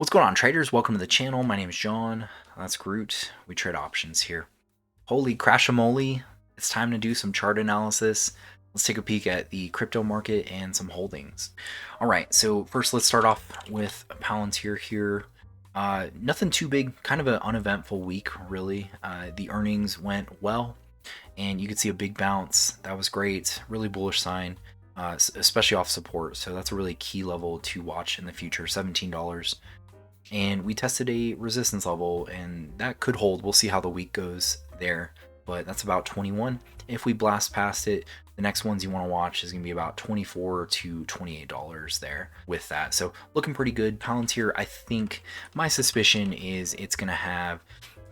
What's going on, traders? Welcome to the channel. My name is John. That's Groot. We trade options here. Holy crashamoly. It's time to do some chart analysis. Let's take a peek at the crypto market and some holdings. All right, so first let's start off with Palantir here. Nothing too big, kind of an uneventful week, really. The earnings went well, and you could see a big bounce. That was great. Really bullish sign, especially off support. So that's a really key level to watch in the future, $17. And we tested a resistance level, and that could hold. We'll see how the week goes there, but that's about 21. If we blast past it, the next ones you want to watch is going to be about $24 to $28 there with that. So looking pretty good. Palantir, I think my suspicion is it's going to have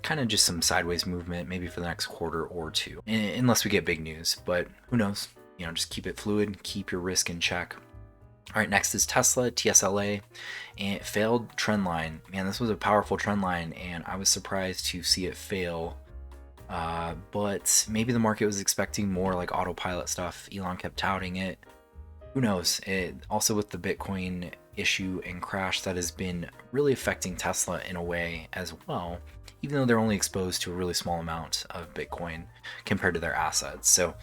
kind of just some sideways movement maybe for the next quarter or two, unless we get big news, but who knows. Just keep it fluid, keep your risk in check. All right, next is Tesla, TSLA, and it failed trend line. Man, this was a powerful trend line, and I was surprised to see it fail. But maybe the market was expecting more like autopilot stuff. Elon kept touting it. Who knows? Also with the Bitcoin issue and crash, that has been really affecting Tesla in a way as well, even though they're only exposed to a really small amount of Bitcoin compared to their assets. So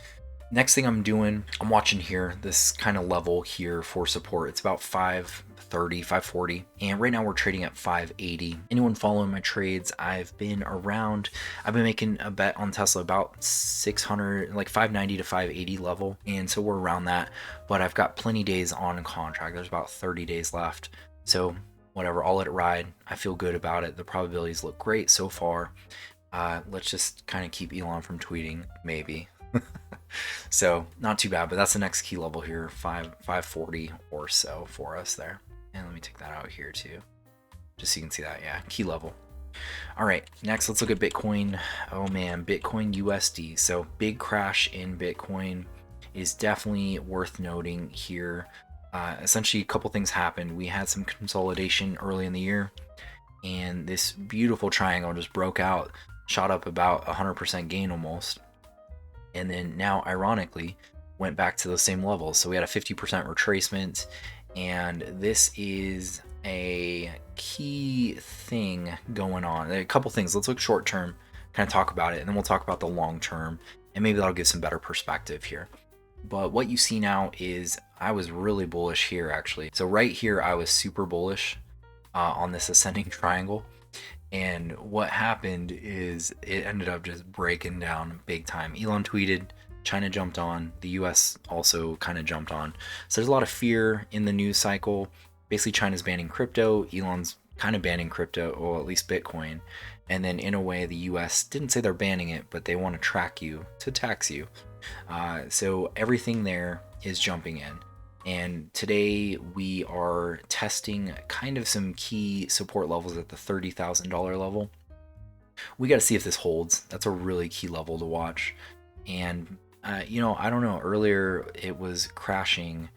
next thing I'm watching here, this kind of level here for support. It's about 530, 540. And right now we're trading at 580. Anyone following my trades, I've been making a bet on Tesla about 600, like 590 to 580 level. And so we're around that, but I've got plenty days on contract. There's about 30 days left. So whatever, I'll let it ride. I feel good about it. The probabilities look great so far. Let's just kind of keep Elon from tweeting, maybe. So not too bad, but that's the next key level here, 540 or so for us there. And let me take that out here too, just so you can see that. Yeah, key level. All right, next let's look at Bitcoin. Oh man, Bitcoin USD. So big crash in Bitcoin is definitely worth noting here. Essentially a couple things happened. We had some consolidation early in the year, and this beautiful triangle just broke out, shot up about 100% gain almost, and then now ironically went back to the same levels. So we had a 50% retracement, and this is a key thing going on. A couple things. Let's look short term, kind of talk about it, and then we'll talk about the long term, and maybe that'll give some better perspective here. But what you see now is I was really bullish here actually. So right here I was super bullish on this ascending triangle. And what happened is it ended up just breaking down big time. Elon tweeted, China jumped on, the US also kind of jumped on. So there's a lot of fear in the news cycle. Basically, China's banning crypto, Elon's kind of banning crypto, or at least Bitcoin. And then in a way, the US didn't say they're banning it, but they want to track you to tax you. So everything there is jumping in. And today we are testing kind of some key support levels at the $30,000 level. We got to see if this holds. That's a really key level to watch. And, I don't know, earlier it was crashing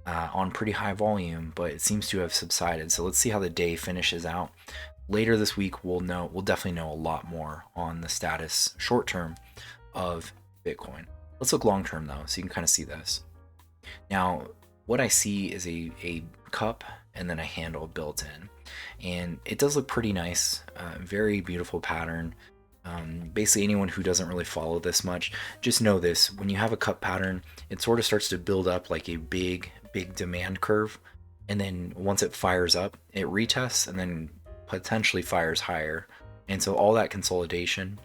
on pretty high volume, but it seems to have subsided. So let's see how the day finishes out. Later this week, we'll definitely know a lot more on the status short term of Bitcoin. Let's look long term though, so you can kind of see this. Now, what I see is a cup and then a handle built in, and it does look pretty nice. Very beautiful pattern. Basically anyone who doesn't really follow this much, just know this: when you have a cup pattern, it sort of starts to build up like a big demand curve, and then once it fires up, it retests and then potentially fires higher. And so all that consolidation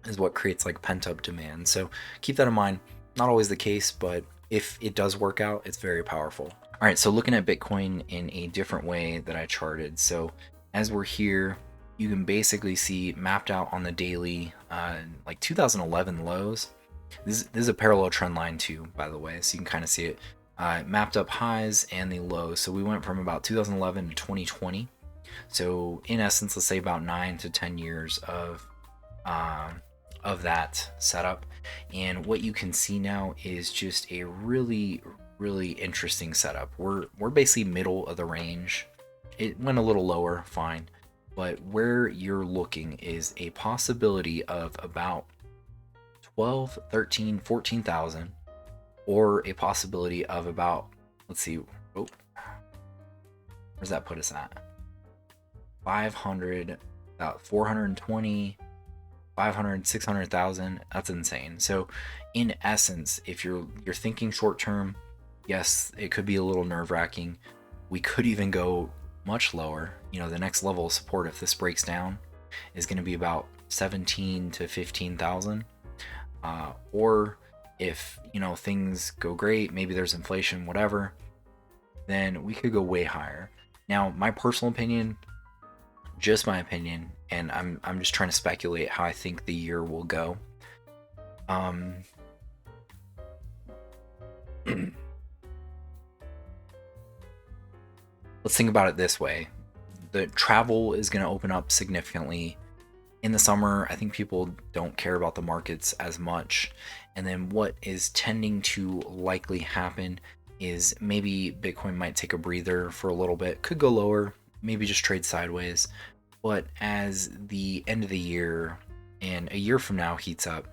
is what creates like pent-up demand. So keep that in mind. Not always the case, but if it does work out, it's very powerful. All right, so looking at Bitcoin in a different way that I charted. So as we're here, you can basically see mapped out on the daily, like 2011 lows. This is a parallel trend line too, by the way, so you can kind of see it. Mapped up highs and the lows. So we went from about 2011 to 2020. So in essence, let's say about 9 to 10 years of that setup. And what you can see now is just a really interesting setup. We're basically middle of the range. It went a little lower, fine, but where you're looking is a possibility of about 12, 13, 14,000, or a possibility of about, let's see, where's that put us at? 500, about 420, 500, 600,000. That's insane. So in essence, if you're thinking short term, yes, it could be a little nerve-wracking. We could even go much lower. You know, the next level of support, if this breaks down, is going to be about 17 to 15,000. Or if, you know, things go great, maybe there's inflation, whatever, then we could go way higher. Now, my personal opinion, just my opinion, and I'm just trying to speculate how I think the year will go. Let's think about it this way. The travel is going to open up significantly. In the summer, I think people don't care about the markets as much. And then what is tending to likely happen is maybe Bitcoin might take a breather for a little bit, could go lower, maybe just trade sideways. But as the end of the year and a year from now heats up,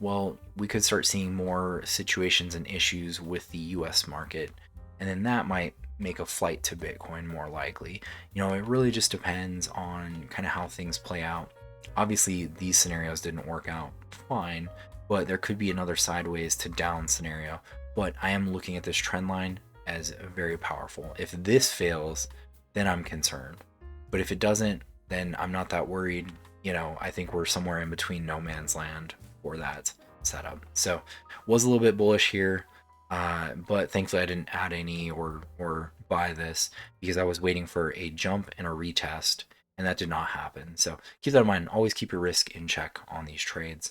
well, we could start seeing more situations and issues with the US market. And then that might make a flight to Bitcoin more likely. You know, it really just depends on kind of how things play out. Obviously, these scenarios didn't work out fine, but there could be another sideways to down scenario. But I am looking at this trend line as very powerful. If this fails, then I'm concerned. But if it doesn't, then I'm not that worried. You know, I think we're somewhere in between no man's land for that setup. So was a little bit bullish here, but thankfully I didn't add any or buy this because I was waiting for a jump and a retest, and that did not happen. So keep that in mind. Always keep your risk in check on these trades.